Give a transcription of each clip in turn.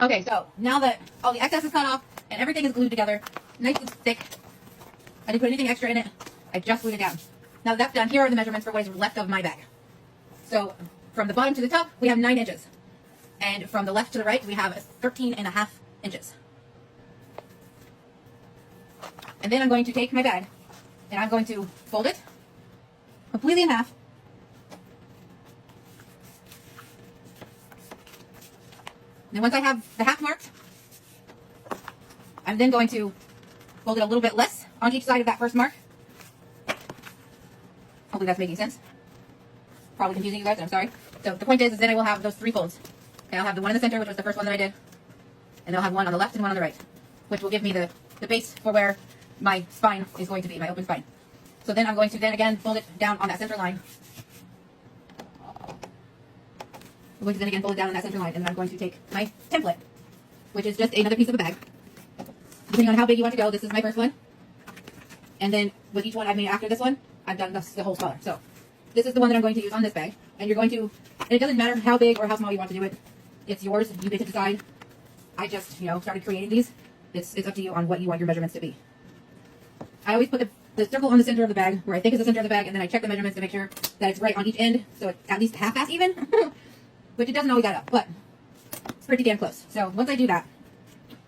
Okay, so now that all the excess is cut off and everything is glued together, nice and thick, I didn't put anything extra in it. I just glued it down. Now that that's done, here are the measurements for what is left of my bag. So from the bottom to the top, we have 9 inches. And from the left to the right, we have 13.5 inches. And then I'm going to take my bag and I'm going to fold it completely in half. Then once I have the half marked, I'm then going to fold it a little bit less on each side of that first mark. Hopefully that's making sense. Probably confusing you guys, and I'm sorry. So the point is then I will have those 3 folds. Okay, I'll have the one in the center, which was the first one that I did. And I'll have one on the left and one on the right, which will give me the base for where my spine is going to be, my open spine. So then I'm going to then again fold it down on that center line. I'm going to then again fold it down on that center line, and then I'm going to take my template, which is just another piece of a bag. Depending on how big you want to go, this is my first one. And then with each one I've made after this one, I've done the whole smaller. So this is the one that I'm going to use on this bag. And you're going to, and it doesn't matter how big or how small you want to do it. It's yours. You get to decide. I just, started creating these. It's up to you on what you want your measurements to be. I always put the circle on the center of the bag, where I think is the center of the bag, and then I check the measurements to make sure that it's right on each end, so it's at least half-ass even. Which it doesn't always add up, but it's pretty damn close. So once I do that,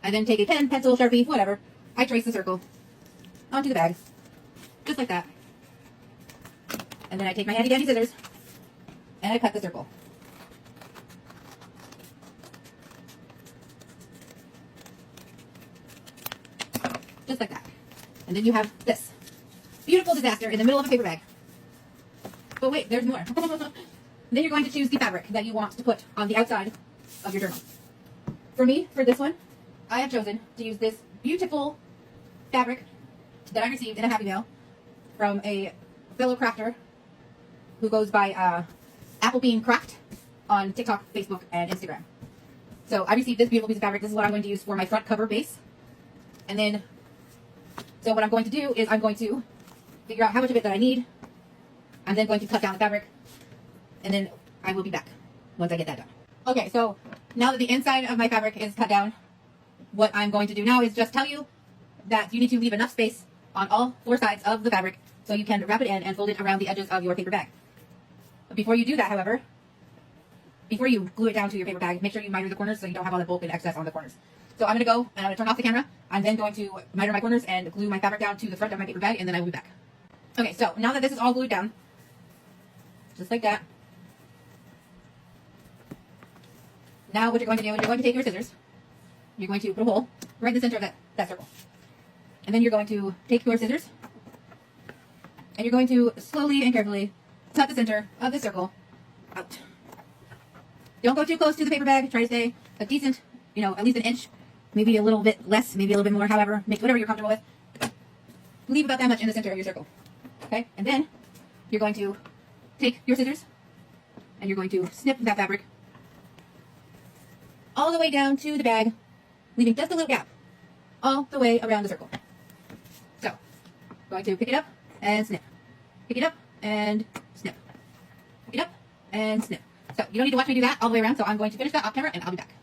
I then take a pen, pencil, Sharpie, whatever. I trace the circle onto the bag, just like that. And then I take my handy-dandy scissors, and I cut the circle. Just like that. And then you have this beautiful disaster in the middle of a paper bag. But wait, there's more. Then you're going to choose the fabric that you want to put on the outside of your journal. For me, for this one, I have chosen to use this beautiful fabric that I received in a Happy Mail from a fellow crafter who goes by Applebean Craft on TikTok, Facebook, and Instagram. So I received this beautiful piece of fabric. This is what I'm going to use for my front cover base. And then, so what I'm going to do is I'm going to figure out how much of it that I need. I'm then going to cut down the fabric. And then I will be back once I get that done. Okay, so now that the inside of my fabric is cut down, what I'm going to do now is just tell you that you need to leave enough space on all 4 sides of the fabric so you can wrap it in and fold it around the edges of your paper bag. But before you do that, however, before you glue it down to your paper bag, make sure you miter the corners so you don't have all the bulk and excess on the corners. So I'm going to go and I'm going to turn off the camera. I'm then going to miter my corners and glue my fabric down to the front of my paper bag, and then I will be back. Okay, so now that this is all glued down, just like that, now what you're going to do is you're going to take your scissors. You're going to put a hole right in the center of that circle. And then you're going to take your scissors and you're going to slowly and carefully cut the center of the circle out. Don't go too close to the paper bag. Try to stay a decent, at least an inch, maybe a little bit less, maybe a little bit more, however, make whatever you're comfortable with. Leave about that much in the center of your circle. Okay? And then you're going to take your scissors and you're going to snip that fabric all the way down to the bag, leaving just a little gap all the way around the circle. So, going to pick it up and snip. Pick it up and snip. Pick it up and snip. So, you don't need to watch me do that all the way around, so I'm going to finish that off camera and I'll be back.